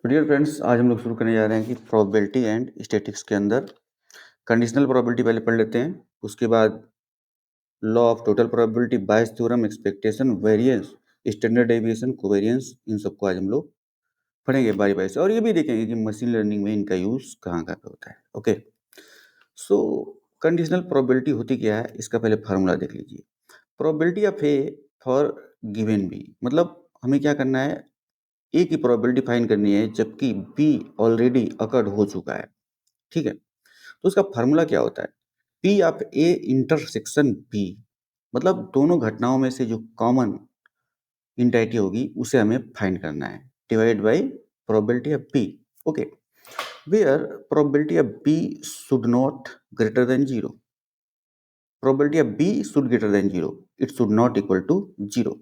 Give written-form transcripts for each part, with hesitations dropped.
तो dear friends, आज हम लोग शुरू करने जा रहे हैं कि प्रोबेबिलिटी एंड स्टैटिस्टिक्स के अंदर कंडीशनल प्रोबेबिलिटी पहले पढ़ लेते हैं। उसके बाद law of total probability, Bayes theorem, expectation, variance, standard deviation, covariance, इन सबको आज हम लोग पढ़ेंगे बारी बारी से, और ये भी देखेंगे कि मशीन लर्निंग में इनका यूज कहाँ कहाँ पे होता है। ओके, सो कंडीशनल प्रोबेबिलिटी होती क्या है, इसका पहले फार्मूला देख लीजिए। Probability of A for given B, मतलब हमें क्या करना है, ए की प्रोबेबिलिटी फाइंड करनी है जबकि बी ऑलरेडी अकर्ड हो चुका है। ठीक है, तो उसका फार्मूला क्या होता है, P of A intersection B, मतलब दोनों घटनाओं में से जो कॉमन इंटाइटी होगी उसे हमें फाइंड करना है, divide by probability of B. Okay, where probability of B should not greater than zero, probability of B should greater than zero, it should not equal to zero.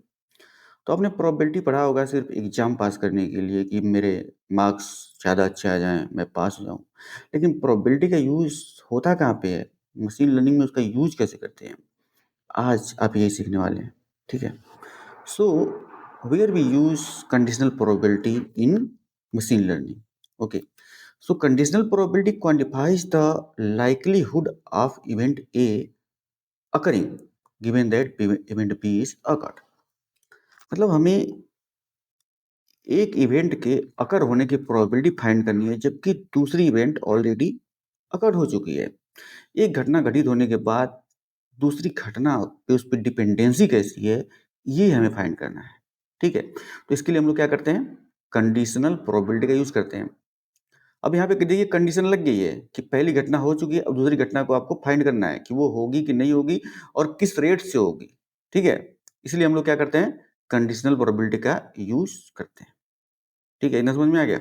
तो आपने प्रोबेबिलिटी पढ़ा होगा सिर्फ एग्जाम पास करने के लिए कि मेरे मार्क्स ज़्यादा अच्छे आ जाएं, मैं पास हो जाऊं, लेकिन प्रोबेबिलिटी का यूज़ होता कहाँ पे है, मशीन लर्निंग में उसका यूज कैसे करते हैं, आज आप यही सीखने वाले हैं। ठीक है, so where we use conditional probability in machine learning. Okay, so conditional probability quantifies the likelihood of event A occurring given that event B is occurred। मतलब हमें एक इवेंट के अकर होने की प्रोबेबिलिटी फाइंड करनी है जबकि दूसरी इवेंट ऑलरेडी अकर हो चुकी है। एक घटना घटित होने के बाद दूसरी घटना पे उस पर डिपेंडेंसी कैसी है, ये हमें फाइंड करना है। ठीक है, तो इसके लिए हम लोग क्या करते हैं, कंडीशनल प्रोबेबिलिटी का यूज करते हैं। अब यहाँ पे देखिए कंडीशन लग गई है कि पहली घटना हो चुकी है, अब दूसरी घटना को आपको फाइंड करना है कि वो होगी कि नहीं होगी और किस रेट से होगी। ठीक है, इसलिए हम लोग क्या करते हैं, कंडीशनल प्रोबेबिलिटी का यूज करते हैं। ठीक है, इतना समझ में आ गया।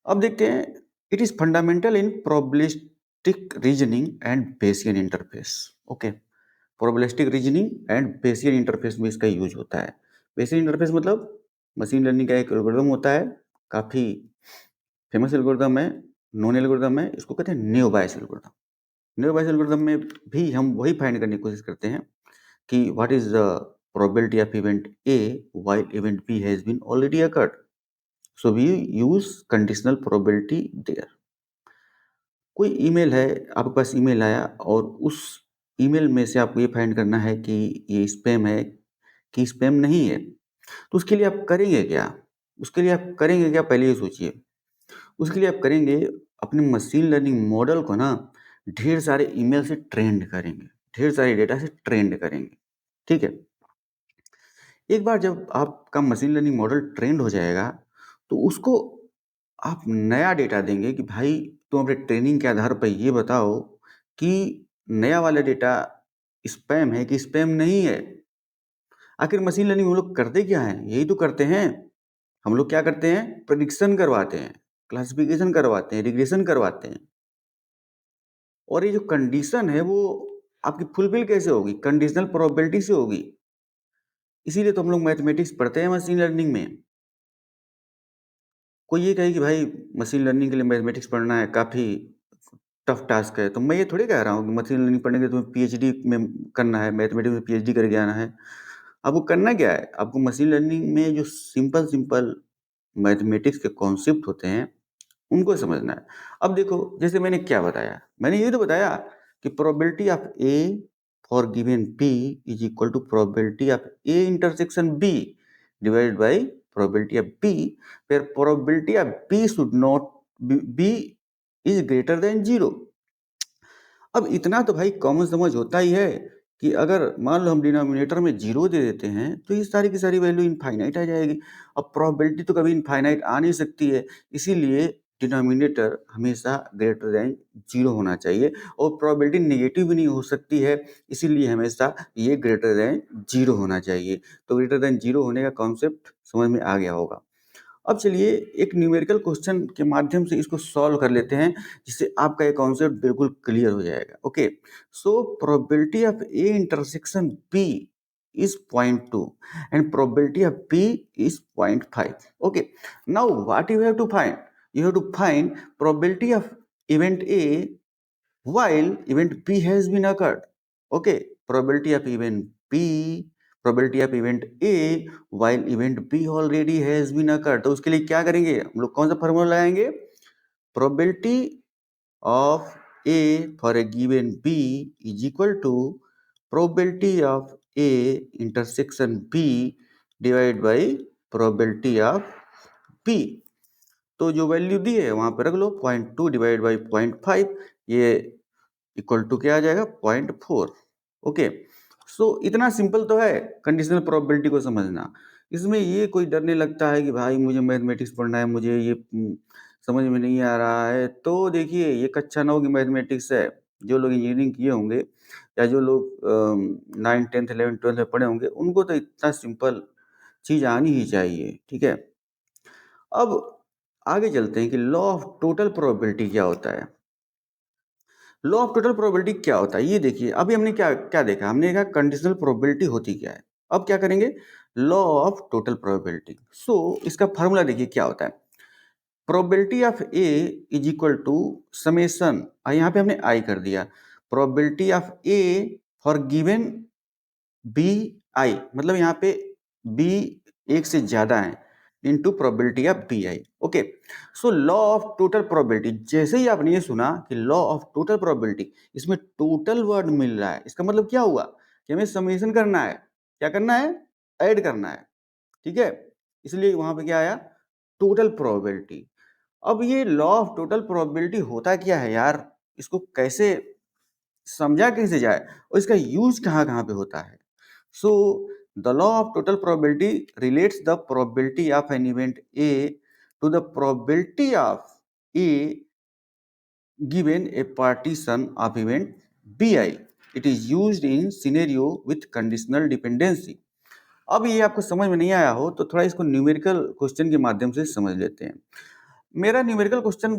अब देखते हैं, it is fundamental in probabilistic reasoning and Bayesian interface. Okay, probabilistic reasoning and Bayesian interface में इसका यूज होता है। बेसियन इंटरफेस मतलब मशीन लर्निंग का एक एल्गोरिथम होता है, काफी फेमस एल्गोरिथम है, नॉन एल्गोरिथम है, इसको कहते हैं नेओ बायस एल्गोरिथम। नेओ बायस एल्गोरिथम में भी हम वही फाइंड करने की कोशिश करते हैं कि what is the probability of event A while event B has been already occurred, so we use conditional probability there. कोई ईमेल है, आपके पास ईमेल आया और उस ईमेल में से आपको ये फाइंड करना है कि ये स्पैम है कि स्पैम नहीं है, तो उसके लिए आप करेंगे क्या, उसके लिए आप करेंगे क्या, पहले ये सोचिए। उसके लिए आप करेंगे, अपने मशीन लर्निंग मॉडल को ना ढेर सारे ईमेल से ट्रेंड करेंगे, ढेर सारे डेटा से ट्रेंड करेंगे। ठीक है, एक बार जब आपका मशीन लर्निंग मॉडल ट्रेंड हो जाएगा तो उसको आप नया डेटा देंगे कि भाई तुम अपने ट्रेनिंग के आधार पर ये बताओ कि नया वाला डेटा स्पैम है कि स्पैम नहीं है। आखिर मशीन लर्निंग हम लोग करते क्या है, यही तो करते हैं। हम लोग क्या करते हैं, प्रेडिक्शन करवाते हैं, क्लासिफिकेशन करवाते हैं, रिग्रेशन करवाते हैं, और ये जो कंडीशन है वो आपकी फुलफिल कैसे होगी, कंडीशनल प्रोबेबिलिटी से होगी। इसीलिए तो हम लोग मैथमेटिक्स पढ़ते हैं मशीन लर्निंग में। कोई ये कहे कि भाई मशीन लर्निंग के लिए मैथमेटिक्स पढ़ना है, काफ़ी टफ टास्क है, तो मैं ये थोड़ी कह रहा हूँ कि मशीन लर्निंग पढ़ने के लिए तुम्हें पीएचडी में करना है, मैथमेटिक्स में पीएचडी करके आना है। आपको करना क्या है, आपको मशीन लर्निंग में जो सिंपल सिंपल मैथमेटिक्स के कॉन्सेप्ट होते हैं उनको समझना है। अब देखो, जैसे मैंने क्या बताया, मैंने ये तो बताया कि probability of A for given B is equal to probability of A intersection B divided by probability of B, where probability of B should not be is greater than zero. अब इतना तो भाई कॉमन समझ होता ही है कि अगर मान लो हम डिनोमिनेटर में जीरो दे देते हैं तो ये सारी की सारी वैल्यू इनफाइनाइट आ जाएगी। अब प्रोबेबिलिटी तो कभी इनफाइनाइट आ नहीं सकती है, इसीलिए डिनोमिनेटर हमेशा ग्रेटर देन जीरो होना चाहिए, और प्रोबेबिलिटी नेगेटिव भी नहीं हो सकती है, इसीलिए हमेशा ये ग्रेटर देन जीरो होना चाहिए। तो ग्रेटर देन जीरो होने का कॉन्सेप्ट समझ में आ गया होगा। अब चलिए एक न्यूमेरिकल क्वेश्चन के माध्यम से इसको सॉल्व कर लेते हैं, जिससे आपका ये कॉन्सेप्ट बिल्कुल क्लियर हो जाएगा। Okay, so probability of A intersection B is 0.2 and probability of B is 0.5. Okay, now what you have to find? You have to find probability of event A while event B has been occurred. Okay, probability of event B probability of event A while event B already has been occurred. तो उसके लिए क्या करेंगे हम लोग, कौन सा formula लगाएंगे, probability of A for A given B is equal to probability of A intersection B divide by probability of B. तो जो वैल्यू दी है वहां पर रख लो, 0.2 डिवाइड बाई 0.5, ये इक्वल टू क्या आ जाएगा, 0.4। ओके, सो इतना सिंपल तो है कंडीशनल प्रोबेबिलिटी को समझना। इसमें ये कोई डर नहीं लगता है कि भाई मुझे मैथमेटिक्स पढ़ना है, मुझे ये समझ में नहीं आ रहा है। तो देखिए ये कक्षा 9 की मैथमेटिक्स है। जो लोग इंजीनियरिंग किए होंगे या जो लोग 9, 10, 11, 12 में पढ़े होंगे, उनको तो इतना सिंपल चीज आनी ही चाहिए। ठीक है, अब आगे चलते हैं कि लॉ ऑफ टोटल प्रोबेबिलिटी क्या होता है। लॉ ऑफ टोटल प्रोबेबिलिटी क्या होता है ये देखिए। अभी हमने क्या क्या देखा, हमने देखा कंडीशनल प्रोबेबिलिटी होती क्या है। अब क्या करेंगे, law of total probability. So इसका फॉर्मूला देखिए क्या होता है, probability of A is equal to summation, यहाँ पे हमने आई कर दिया, probability of A for given B I, मतलब यहाँ पे बी एक से ज्यादा है, into probability of B I. Okay, so law of total probability, जैसे ही आपने ये सुना कि लॉ ऑफ टोटल प्रोबेबिलिटी, इसमें टोटल वर्ड मिल रहा है, इसका मतलब क्या हुआ कि हमें समेशन करना है। क्या करना है, ऐड करना है। ठीक है, इसलिए वहां पे क्या आया, टोटल प्रोबेबिलिटी। अब ये लॉ ऑफ टोटल प्रोबेबिलिटी होता क्या है यार, इसको कैसे समझा कैसे जाए और इसका यूज कहाँ कहाँ पे होता है। So the law of total probability relates the probability of an event A to the probability of A given a partition of event bi. It is used in scenario with conditional dependency. अब ये आपको समझ में नहीं आया हो तो थोड़ा इसको न्यूमेरिकल क्वेश्चन के माध्यम से समझ लेते हैं। मेरा न्यूमेरिकल क्वेश्चन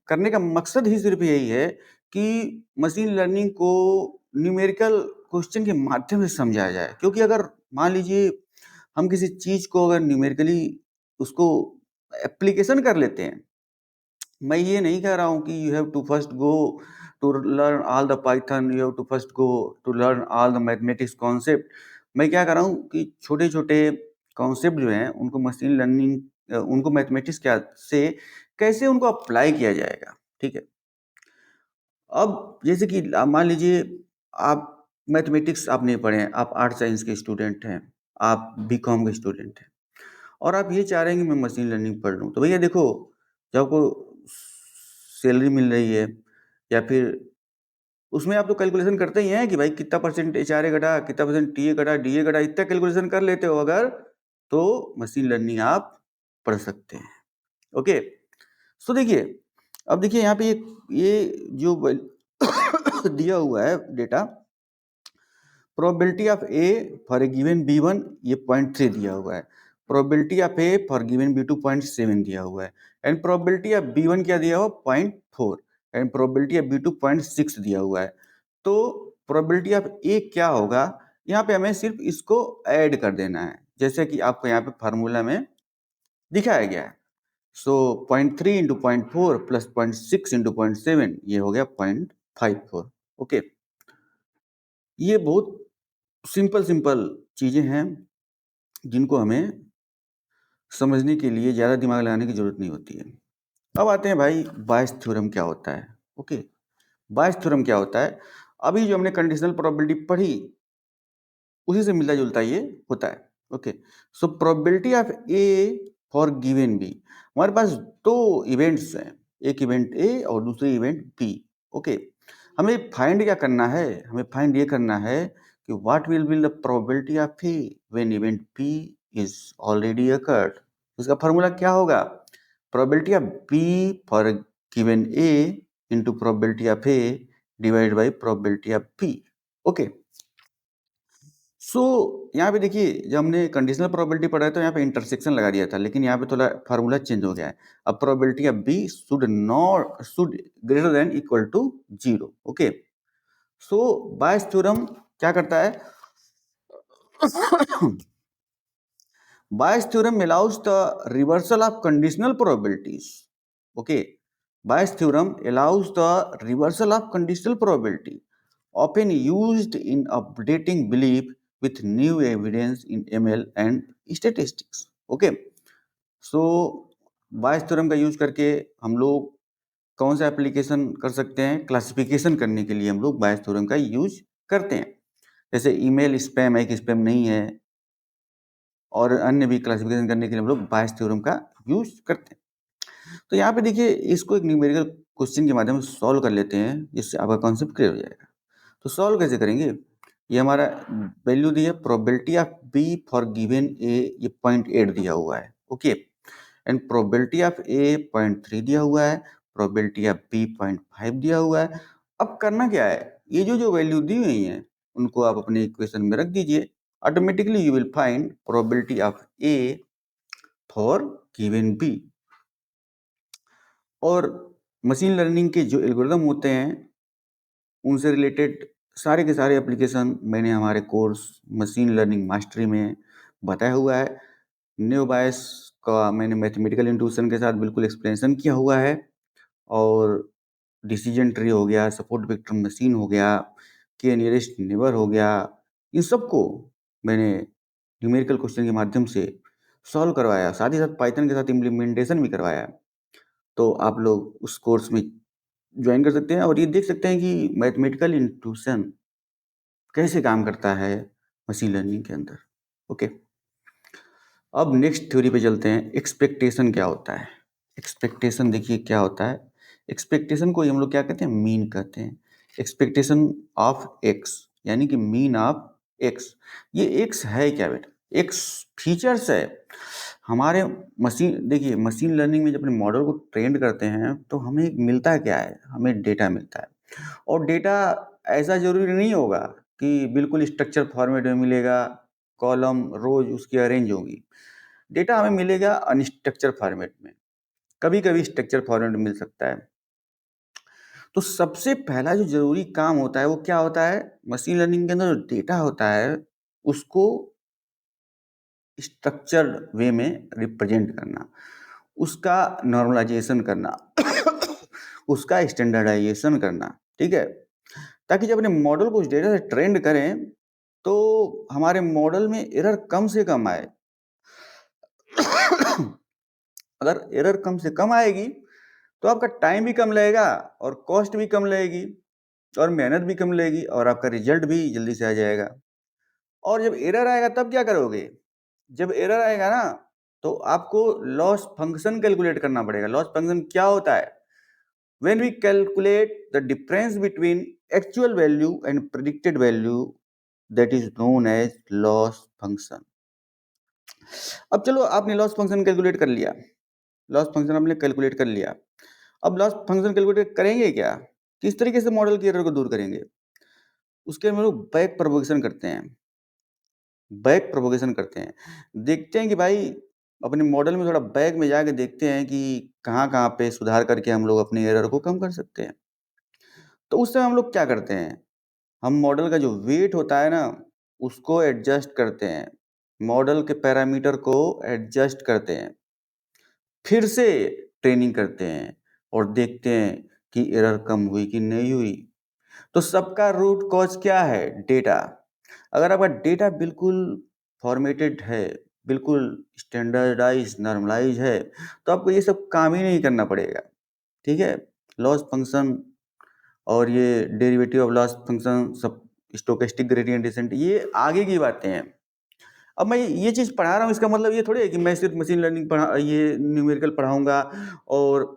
करने का मकसद ही सिर्फ यही है कि मशीन लर्निंग को न्यूमेरिकल क्वेश्चन के माध्यम से समझाया जाए। क्योंकि अगर मान लीजिए हम किसी चीज को अगर न्यूमेरिकली उसको एप्लीकेशन कर लेते हैं, मैं ये नहीं कह रहा हूँ कि you have to first go to learn all the Python, you have to first go to learn all the mathematics concept. मैं क्या कर रहा हूँ कि छोटे छोटे कॉन्सेप्ट जो हैं उनको मशीन लर्निंग, उनको मैथमेटिक्स क्या से कैसे उनको अप्लाई किया जाएगा। ठीक है, अब जैसे कि मान लीजिए आप मैथमेटिक्स आप नहीं पढ़े हैं, आप आर्ट साइंस के स्टूडेंट हैं, आप बीकॉम के स्टूडेंट हैं, और आप ये चाह रहे हैं कि मैं मशीन लर्निंग पढ़ लूँ। तो भैया देखो, जब आपको सैलरी मिल रही है या फिर उसमें आप तो कैलकुलेशन करते ही हैं कि भाई कितना परसेंट एचआरए घटा, कितना परसेंट टीए घटा, डीए घटा, इतना कैलकुलेशन कर लेते हो अगर, तो मशीन लर्निंग आप पढ़ सकते हैं। ओके, सो देखिए, अब देखिए यहाँ पे ये जो दिया हुआ है data, probability of A for A given B one ये 0.3 दिया हुआ है, probability of A for given B two 0.7 दिया हुआ है, एंड प्रोबेबिलिटी ऑफ बी1 क्या दिया हुआ 0.4, एंड प्रोबेबिलिटी ऑफ बी2 0.6 दिया हुआ है। तो प्रोबेबिलिटी ऑफ ए क्या होगा, यहाँ पे हमें सिर्फ इसको ऐड कर देना है, जैसे कि आपको यहाँ पे फार्मूला में दिखाया गया है। सो 0.3 इंटू 0.4 प्लस 0.6 इंटू 0.7 ये हो गया 0.54। ओके, ये बहुत सिंपल सिंपल चीजें हैं जिनको हमें समझने के लिए ज्यादा दिमाग लगाने की जरूरत नहीं होती है। अब आते हैं भाई बायस थ्योरम क्या होता है। ओके, बायस थ्योरम क्या होता है, अभी जो हमने कंडीशनल प्रोबेबिलिटी पढ़ी उसी से मिलता जुलता ये होता है। Okay, so probability of A for given B, हमारे पास दो इवेंट्स हैं, एक इवेंट ए और दूसरी इवेंट बी। ओके, हमें फाइंड क्या करना है, हमें फाइंड ये करना है कि what will be the probability of A when event B is already occurred. उसका फॉर्मूला क्या होगा, probability of B for given A into probability of A divided by probability of B. Okay, so यहाँ पे देखिए जब हमने conditional probability पढ़ा है तो यहाँ पे इंटरसेक्शन लगा दिया था, लेकिन यहाँ पे थोड़ा फार्मूला चेंज हो गया है। अब probability of B should greater than equal to 0। Okay, so Bayes theorem क्या करता है, Bayes theorem allows the reversal of conditional probabilities. Okay, Bayes theorem allows the reversal of conditional probability, often used in updating belief with new evidence in ML and statistics. Okay, so bias theorem का use करके हम लोग कौन सा application कर सकते हैं? Classification करने के लिए हम लोग बायस थ्योरम का यूज करते हैं। जैसे ईमेल स्पैम है कि स्पैम नहीं है, और अन्य भी क्लासिफिकेशन करने के लिए हम लोग बायस थ्योरम का यूज करते हैं। तो यहाँ पे देखिए, इसको एक न्यूमेरिकल क्वेश्चन के माध्यम से सॉल्व कर लेते हैं, जिससे आपका कॉन्सेप्ट क्लियर हो जाएगा। तो सॉल्व कैसे करेंगे? ये हमारा वैल्यू दी है, probability of B for given A, ये 0.8 दिया हुआ है। Okay, and probability of A 0.3 दिया हुआ है, प्रोबेबिलिटी ऑफ बी 0.5 दिया हुआ है। अब करना क्या है, ये जो वैल्यू दी हुई है उनको आप अपने इक्वेशन में रख दीजिए। Automatically you will find probability of A for given B. और मशीन लर्निंग के जो एल्गोरिदम होते हैं उनसे रिलेटेड सारे के सारे एप्लीकेशन मैंने हमारे कोर्स मशीन लर्निंग मास्टरी में बताया हुआ है। न्यू बायस का मैंने मैथमेटिकल इंट्यूशन के साथ बिल्कुल एक्सप्लेनेशन किया हुआ है, और डिसीजन ट्री हो गया, सपोर्ट वेक्टर मशीन हो गया, के नियरेस्ट नेबर हो गया, इन सबको मैंने न्यूमेरिकल क्वेश्चन के माध्यम से सॉल्व करवाया, साथ ही साथ पाइथन के साथ इम्प्लीमेंटेशन भी करवाया। तो आप लोग उस कोर्स में ज्वाइन कर सकते हैं और ये देख सकते हैं कि मैथमेटिकल इंट्यूशन कैसे काम करता है मशीन लर्निंग के अंदर। ओके, अब नेक्स्ट थ्योरी पे चलते हैं। एक्सपेक्टेशन क्या होता है? एक्सपेक्टेशन देखिए क्या होता है। एक्सपेक्टेशन को हम लोग क्या कहते हैं? मीन कहते हैं। एक्सपेक्टेशन ऑफ एक्स, यानी कि मीन ऑफ एक्स। ये एक्स है क्या बेटा? एक्स फीचर्स है हमारे मशीन। देखिए, मशीन लर्निंग में जब अपने मॉडल को ट्रेन करते हैं तो हमें मिलता क्या है? हमें डेटा मिलता है, और डेटा ऐसा जरूरी नहीं होगा कि बिल्कुल स्ट्रक्चर फॉर्मेट में मिलेगा, कॉलम रोज उसकी अरेंज होगी। डेटा हमें मिलेगा अनस्ट्रक्चर फॉर्मेट में, कभी कभी स्ट्रक्चर फॉर्मेट में मिल सकता है। तो सबसे पहला जो जरूरी काम होता है वो क्या होता है? मशीन लर्निंग के अंदर जो डेटा होता है उसको स्ट्रक्चर्ड वे में रिप्रेजेंट करना, उसका नॉर्मलाइजेशन करना, उसका स्टैंडर्डाइजेशन करना। ठीक है, ताकि जब अपने मॉडल को उस डेटा से ट्रेंड करें तो हमारे मॉडल में एरर कम से कम आए। अगर एरर कम से कम आएगी तो आपका टाइम भी कम लगेगा, और कॉस्ट भी कम लगेगी, और मेहनत भी कम लगेगी, और आपका रिजल्ट भी जल्दी से आ जाएगा। और जब एरर आएगा तब क्या करोगे? जब एरर आएगा ना तो आपको लॉस फंक्शन कैलकुलेट करना पड़ेगा। लॉस फंक्शन क्या होता है? When we calculate the difference between actual value and predicted value, that is known as loss function. अब चलो, आपने लॉस फंक्शन कैलकुलेट कर लिया, लॉस फंक्शन आपने कैलकुलेट कर लिया। अब लॉस फंक्शन कैलकुलेट करेंगे क्या? किस तरीके से मॉडल की एरर को दूर करेंगे? उसके हम लोग बैक प्रोपोगेशन करते हैं। बैक प्रोपोगेशन करते हैं, देखते हैं कि भाई अपने मॉडल में थोड़ा बैक में जाके देखते हैं कि कहाँ कहाँ पे सुधार करके हम लोग अपनी एरर को कम कर सकते हैं। तो उस समय हम लोग क्या करते हैं? हम मॉडल का जो वेट होता है ना उसको एडजस्ट करते हैं, मॉडल के पैरामीटर को एडजस्ट करते हैं, फिर से ट्रेनिंग करते हैं और देखते हैं कि एरर कम हुई कि नहीं हुई। तो सबका रूट कॉज क्या है? डेटा। अगर आपका डेटा बिल्कुल फॉर्मेटेड है, बिल्कुल स्टैंडर्डाइज नॉर्मलाइज है, तो आपको ये सब काम ही नहीं करना पड़ेगा। ठीक है, लॉस फंक्शन और ये डेरिवेटिव ऑफ लॉस फंक्शन, सब स्टोकेस्टिक ग्रेडियंट डिसेंट, ये आगे की बातें हैं। अब मैं ये चीज़ पढ़ा रहा हूँ, इसका मतलब ये थोड़ी है कि मैं सिर्फ मशीन लर्निंग पढ़ा, ये न्यूमेरिकल पढ़ाऊंगा और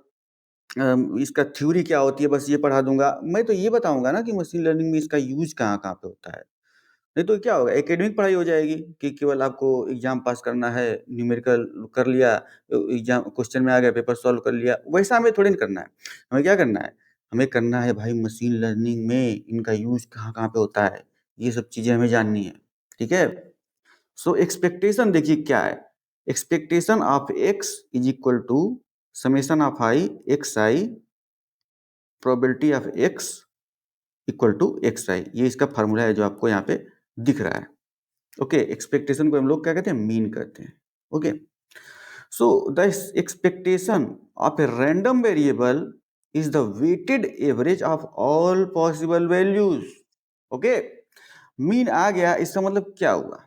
इसका थ्योरी क्या होती है बस ये पढ़ा दूंगा। मैं तो ये बताऊंगा ना कि मशीन लर्निंग में इसका यूज कहाँ कहाँ पे होता है। नहीं तो क्या होगा, एकेडमिक पढ़ाई हो जाएगी कि केवल आपको एग्जाम पास करना है, न्यूमेरिकल कर लिया, एग्जाम क्वेश्चन में आ गया, पेपर सॉल्व कर लिया। वैसा हमें थोड़ी ना करना है। हमें क्या करना है? हमें करना है भाई मशीन लर्निंग में इनका यूज कहाँ कहाँ पे होता है, ये सब चीजें हमें जाननी है। ठीक है, सो एक्सपेक्टेशन देखिए क्या है। Expectation of X is equal to summation of I X I, probability of X equal to X I. ये इसका फॉर्मूला है जो आपको यहाँ पे दिख रहा है। ओके, एक्सपेक्टेशन को हम लोग क्या कहते हैं? मीन कहते हैं। Okay, so the expectation of a random variable is the weighted average of all possible values. Okay, mean आ गया, इसका मतलब क्या हुआ?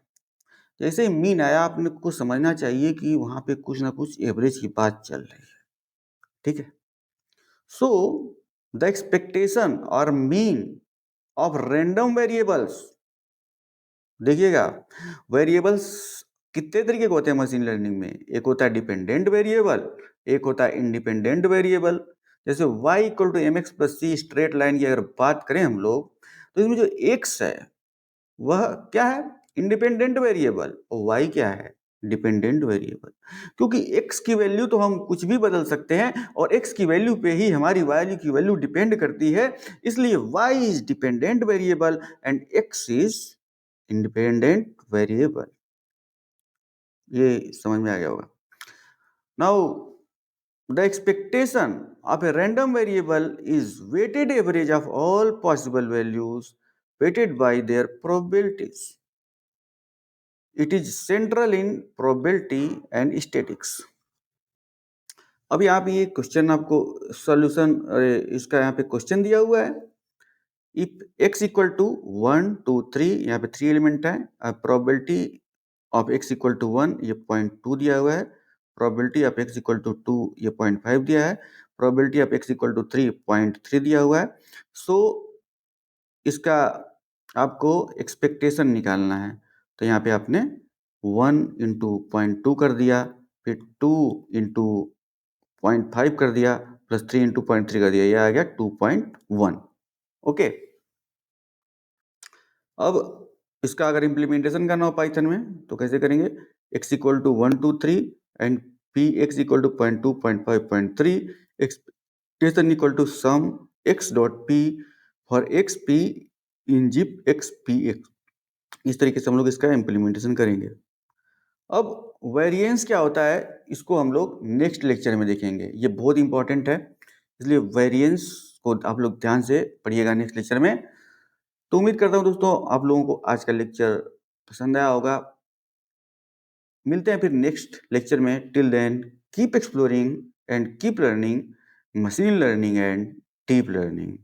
जैसे ही मीन आया आपने को समझना चाहिए कि वहां पे कुछ ना कुछ एवरेज की बात चल रही है, ठीक है। सो द एक्सपेक्टेशन और मीन ऑफ रैंडम वेरिएबल्स, देखिएगा वेरिएबल्स कितने तरीके के होते हैं मशीन लर्निंग में। एक होता है डिपेंडेंट वेरिएबल, एक होता है इंडिपेंडेंट वेरिएबल। जैसे y equal to M X plus C straight line की अगर बात करें हम लोग, तो इसमें जो x है वह क्या है? Independent variable. और y क्या है? Dependent variable. क्योंकि x की वैल्यू तो हम कुछ भी बदल सकते हैं और x की वैल्यू पे ही हमारी वैल्यू की वैल्यू डिपेंड करती है। इसलिए y is dependent variable and x is independent variable. ये समझ में आ गया होगा। Now the expectation of a random variable is weighted average of all possible values weighted by their probabilities. It is central in probability and statistics. अभी आप ये question आपको solution, इसका यहाँ पे क्वेश्चन दिया हुआ है। इफ x इक्वल टू 1 2 3, यहाँ पे 3 एलिमेंट है। Probability of x equal to 1 ये 0.2 दिया हुआ है। Probability of x equal to 2 ये 0.5 दिया है। Probability of x equal to 3 0.3 दिया हुआ है। सो इसका आपको एक्सपेक्टेशन निकालना है, तो यहाँ पे आपने 1 इंटू 0.2 कर दिया, फिर 2 इंटू 0.5 कर दिया, प्लस 3 इंटू 0.3 कर दिया, ये आ गया 2.1। ओके, अब इसका अगर इम्प्लीमेंटेशन करना हो पाइथन में तो कैसे करेंगे? x equal to 1 2 3 and P X equal to 0.2 0.5 0.3 expectation equal to sum x dot p for x p in zip x p x। इस तरीके से हम लोग इसका इम्प्लीमेंटेशन करेंगे। अब वेरिएंस क्या होता है इसको हम लोग नेक्स्ट लेक्चर में देखेंगे, ये बहुत इंपॉर्टेंट है, इसलिए वेरिएंस को आप लोग ध्यान से पढ़िएगा नेक्स्ट लेक्चर में। तो उम्मीद करता हूँ दोस्तों आप लोगों को आज का लेक्चर पसंद आया होगा। मिलते हैं फिर नेक्स्ट लेक्चर में। Till then keep exploring and keep learning machine learning and deep learning.